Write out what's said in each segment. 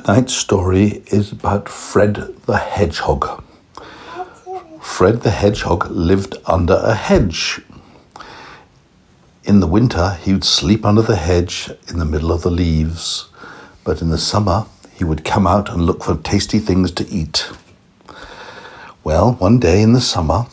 Tonight's story is about Fred the Hedgehog. Fred the Hedgehog lived under a hedge. In the winter, he would sleep under the hedge in the middle of the leaves, but in the summer, he would come out and look for tasty things to eat. Well, one day in the summer,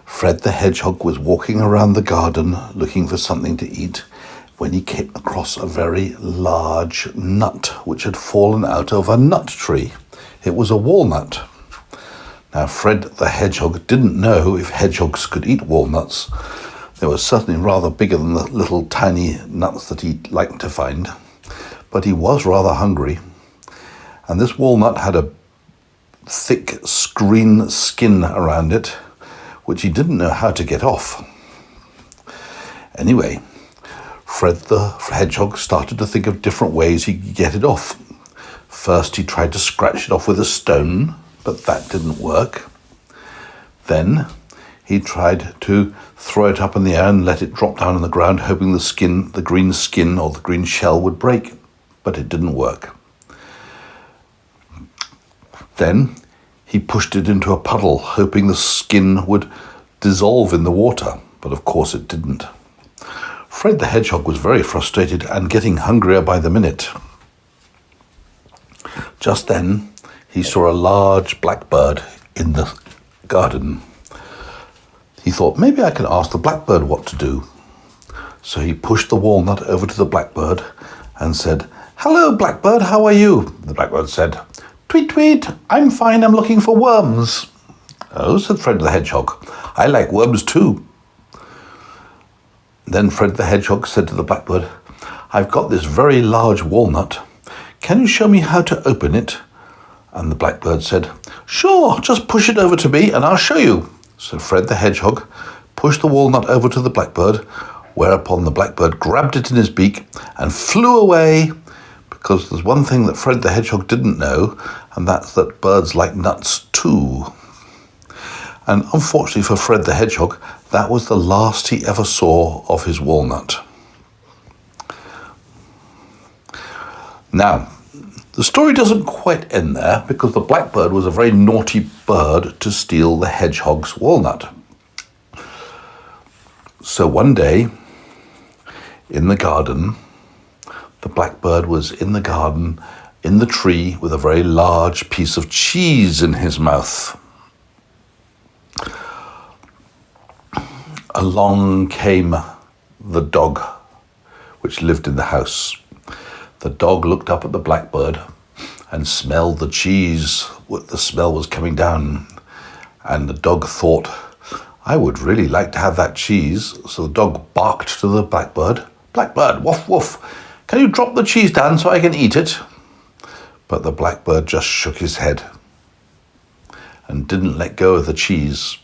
Fred the Hedgehog was walking around the garden looking for something to eat when he came across a very large nut which had fallen out of a nut tree. It was a walnut. Now, Fred the Hedgehog didn't know if hedgehogs could eat walnuts. They were certainly rather bigger than the little tiny nuts that he liked to find, but he was rather hungry. And this walnut had a thick green skin around it, which he didn't know how to get off. Anyway, Fred the Hedgehog started to think of different ways he could get it off. First, he tried to scratch it off with a stone, but that didn't work. Then, he tried to throw it up in the air and let it drop down on the ground, hoping the green skin or the green shell would break, but it didn't work. Then, he pushed it into a puddle, hoping the skin would dissolve in the water, but of course it didn't. Fred the Hedgehog was very frustrated and getting hungrier by the minute. Just then, he saw a large blackbird in the garden. He thought, maybe I can ask the blackbird what to do. So he pushed the walnut over to the blackbird and said, "Hello, blackbird, how are you?" The blackbird said, "Tweet, tweet, I'm fine, I'm looking for worms." "Oh," said Fred the Hedgehog, "I like worms too." Then Fred the Hedgehog said to the blackbird, "I've got this very large walnut. Can you show me how to open it?" And the blackbird said, "Sure, just push it over to me and I'll show you." So Fred the Hedgehog pushed the walnut over to the blackbird, whereupon the blackbird grabbed it in his beak and flew away, because there's one thing that Fred the Hedgehog didn't know, and that's that birds like nuts too. And unfortunately for Fred the Hedgehog, that was the last he ever saw of his walnut. Now, the story doesn't quite end there, because the blackbird was a very naughty bird to steal the hedgehog's walnut. So one day, in the garden, the blackbird was in the garden, in the tree, with a very large piece of cheese in his mouth. Along came the dog, which lived in the house. The dog looked up at the blackbird and smelled the cheese. The smell was coming down, and the dog thought, "I would really like to have that cheese." So the dog barked to the blackbird, "Blackbird, woof, woof, can you drop the cheese down so I can eat it?" But the blackbird just shook his head and didn't let go of the cheese.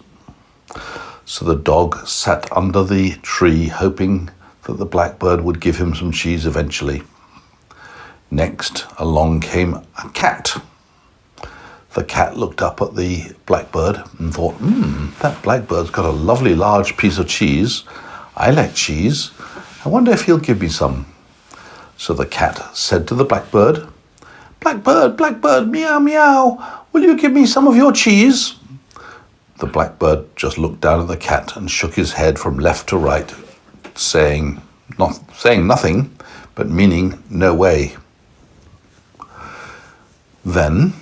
So the dog sat under the tree, hoping that the blackbird would give him some cheese eventually. Next, along came a cat. The cat looked up at the blackbird and thought, that blackbird's got a lovely large piece of cheese. I like cheese. I wonder if he'll give me some. So the cat said to the blackbird, "Blackbird, blackbird, meow, meow, will you give me some of your cheese?" The blackbird just looked down at the cat and shook his head from left to right, saying nothing, but meaning no way. Then,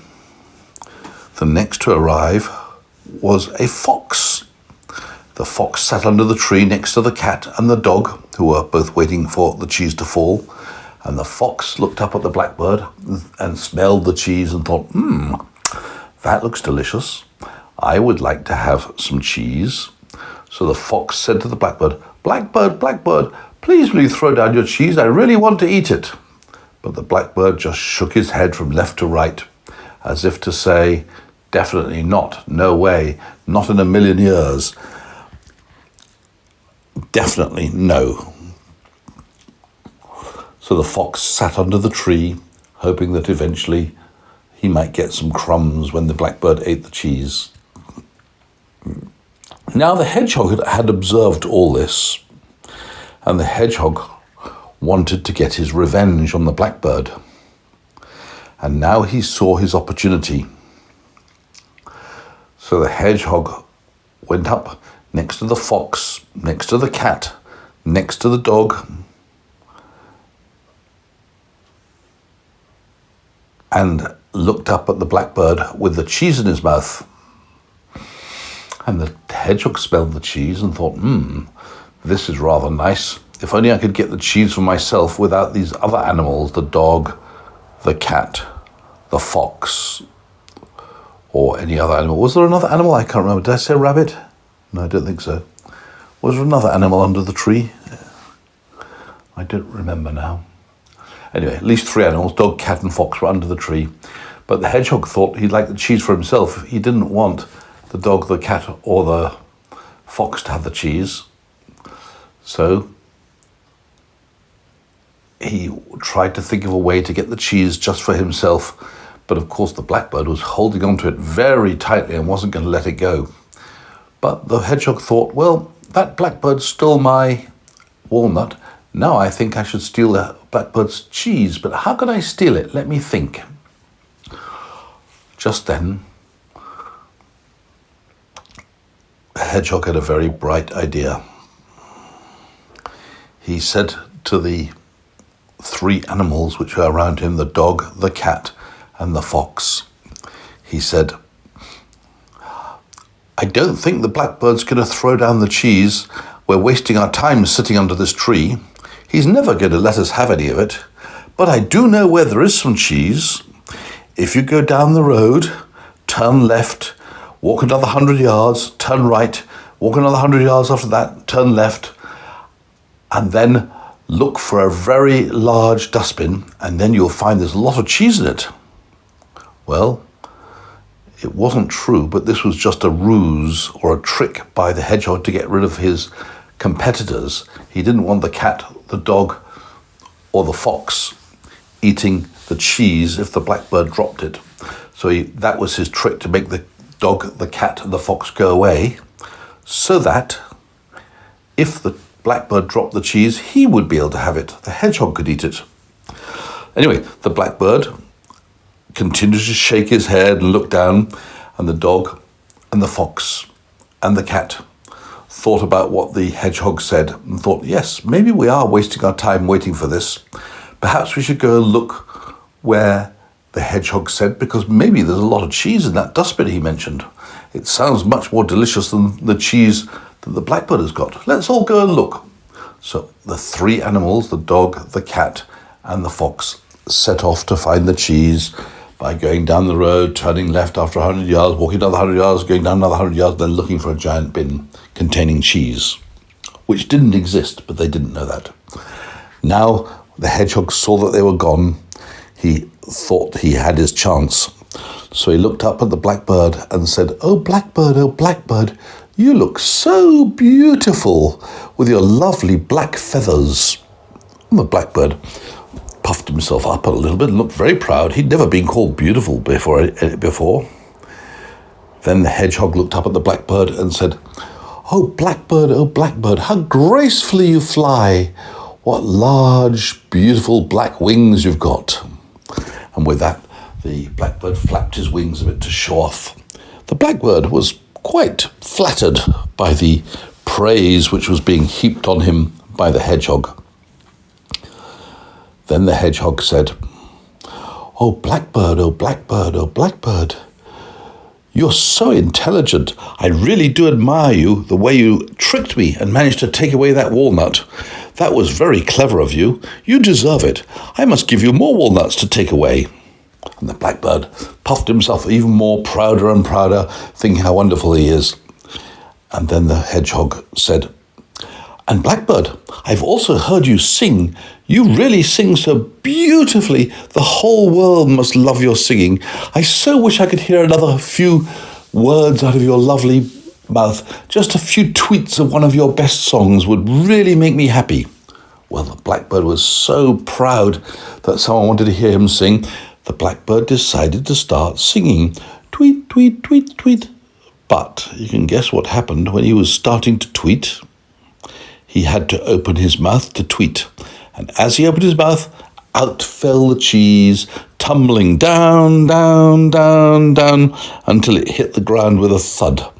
the next to arrive was a fox. The fox sat under the tree next to the cat and the dog, who were both waiting for the cheese to fall. And the fox looked up at the blackbird and smelled the cheese and thought, that looks delicious. I would like to have some cheese. So the fox said to the blackbird, "Blackbird, blackbird, please will you throw down your cheese? I really want to eat it." But the blackbird just shook his head from left to right, as if to say, definitely not, no way, not in a million years. Definitely no. So the fox sat under the tree, hoping that eventually he might get some crumbs when the blackbird ate the cheese. Now the hedgehog had observed all this, and the hedgehog wanted to get his revenge on the blackbird. And now he saw his opportunity. So the hedgehog went up next to the fox, next to the cat, next to the dog, and looked up at the blackbird with the cheese in his mouth. And the hedgehog smelled the cheese and thought, this is rather nice. If only I could get the cheese for myself without these other animals, the dog, the cat, the fox, or any other animal. Was there another animal? I can't remember. Did I say rabbit? No, I don't think so. Was there another animal under the tree? I don't remember now. Anyway, at least 3 animals, dog, cat and fox, were under the tree. But the hedgehog thought he'd like the cheese for himself. He didn't want the dog, the cat or the fox to have the cheese. So he tried to think of a way to get the cheese just for himself. But of course the blackbird was holding onto it very tightly and wasn't going to let it go. But the hedgehog thought, well, that blackbird stole my walnut. Now I think I should steal the blackbird's cheese. But how can I steal it? Let me think. Just then, the hedgehog had a very bright idea. He said to the 3 animals which were around him, the dog, the cat, and the fox, he said, I don't think the blackbird's going to throw down the cheese. We're wasting our time sitting under this tree. He's never going to let us have any of it. But I do know where there is some cheese. If you go down the road, turn left, walk another 100 yards, turn right, walk another 100 yards after that, turn left, and then look for a very large dustbin, and then you'll find there's a lot of cheese in it. Well, it wasn't true, but this was just a ruse or a trick by the hedgehog to get rid of his competitors. He didn't want the cat, the dog, or the fox eating the cheese if the blackbird dropped it. So that was his trick, to make the dog, the cat, and the fox go away, so that if the blackbird dropped the cheese, he would be able to have it. The hedgehog could eat it. Anyway, the blackbird continued to shake his head and look down, and the dog and the fox and the cat thought about what the hedgehog said and thought, yes, maybe we are wasting our time waiting for this. Perhaps we should go and look where the hedgehog said, because maybe there's a lot of cheese in that dustbin he mentioned. It sounds much more delicious than the cheese that the blackbird has got. Let's all go and look. So the 3 animals, the dog, the cat, and the fox, set off to find the cheese by going down the road, turning left after 100 yards, walking another 100 yards, going down another 100 yards, then looking for a giant bin containing cheese, which didn't exist, but they didn't know that. Now the hedgehog saw that they were gone. He thought he had his chance. So he looked up at the blackbird and said, oh, blackbird, you look so beautiful with your lovely black feathers. And the blackbird puffed himself up a little bit and looked very proud. He'd never been called beautiful before. Then the hedgehog looked up at the blackbird and said, oh, blackbird, how gracefully you fly. What large, beautiful black wings you've got. And with that, the blackbird flapped his wings a bit to show off. The blackbird was quite flattered by the praise which was being heaped on him by the hedgehog. Then the hedgehog said, oh, blackbird, you're so intelligent. I really do admire you, the way you tricked me and managed to take away that walnut. That was very clever of you. You deserve it. I must give you more walnuts to take away. And the blackbird puffed himself even more, prouder and prouder, thinking how wonderful he is. And then the hedgehog said, and blackbird, I've also heard you sing. You really sing so beautifully. The whole world must love your singing. I so wish I could hear another few words out of your lovely mouth. Just a few tweets of one of your best songs would really make me happy. Well, the blackbird was so proud that someone wanted to hear him sing. The blackbird decided to start singing. Tweet, tweet, tweet, tweet. But you can guess what happened when he was starting to tweet. He had to open his mouth to tweet. And as he opened his mouth, Out fell the cheese, tumbling down, down, down, down, until it hit the ground with a thud,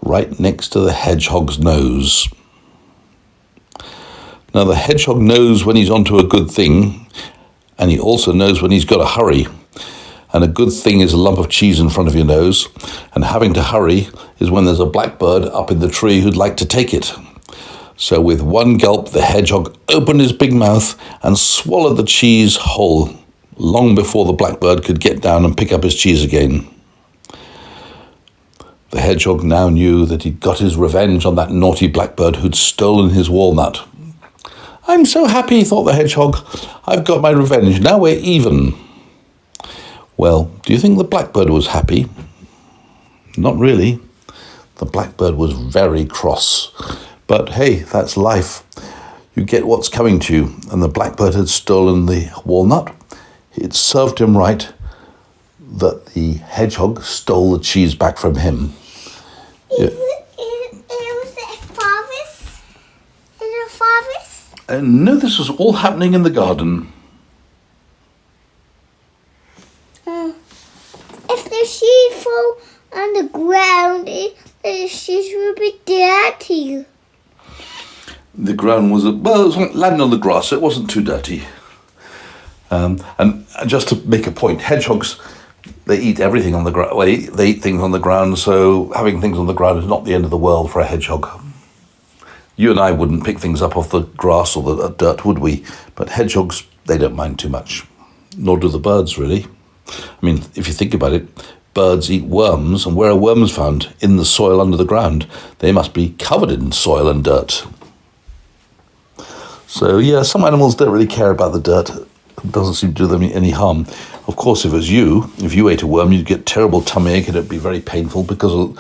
right next to the hedgehog's nose. Now, the hedgehog knows when he's onto a good thing, and he also knows when he's got to hurry. And a good thing is a lump of cheese in front of your nose, and having to hurry is when there's a blackbird up in the tree who'd like to take it. So with one gulp, the hedgehog opened his big mouth and swallowed the cheese whole, long before the blackbird could get down and pick up his cheese again. The hedgehog now knew that he'd got his revenge on that naughty blackbird who'd stolen his walnut. "I'm so happy," thought the hedgehog. "I've got my revenge. Now we're even." Well, do you think the blackbird was happy? Not really. The blackbird was very cross. But hey, that's life. You get what's coming to you, and the blackbird had stolen the walnut. It served him right that the hedgehog stole the cheese back from him. Yeah. Was it a forest? Is it a forest? No, this was all happening in the garden. If the cheese fall on the ground, the cheese will be dirty. The ground was, it was landing on the grass, so it wasn't too dirty. And just to make a point, hedgehogs, they eat everything on the ground. Well, they eat things on the ground, so having things on the ground is not the end of the world for a hedgehog. You and I wouldn't pick things up off the grass or the dirt, would we? But hedgehogs, they don't mind too much. Nor do the birds, really. I mean, if you think about it, birds eat worms, and where are worms found? In the soil under the ground. They must be covered in soil and dirt. So yeah, some animals don't really care about the dirt. It doesn't seem to do them any harm. Of course, if you ate a worm, you'd get terrible tummy ache, and it'd be very painful because of,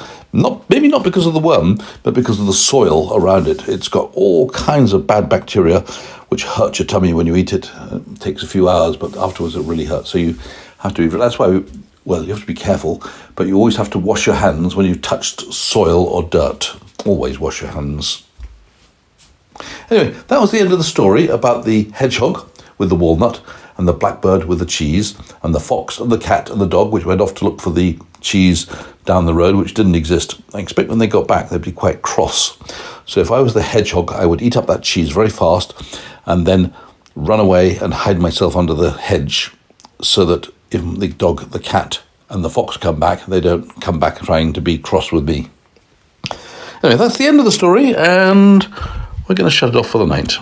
maybe not because of the worm, but because of the soil around it. It's got all kinds of bad bacteria which hurt your tummy when you eat it. It takes a few hours, but afterwards it really hurts. So you have to be, that's why, you have to be careful, but you always have to wash your hands when you've touched soil or dirt. Always wash your hands. Anyway, that was the end of the story about the hedgehog with the walnut, and the blackbird with the cheese, and the fox and the cat and the dog, which went off to look for the cheese down the road, which didn't exist. I expect when they got back, they'd be quite cross. So if I was the hedgehog, I would eat up that cheese very fast and then run away and hide myself under the hedge so that if the dog, the cat, and the fox come back, they don't come back trying to be cross with me. Anyway, that's the end of the story, and we're going to shut it off for the night.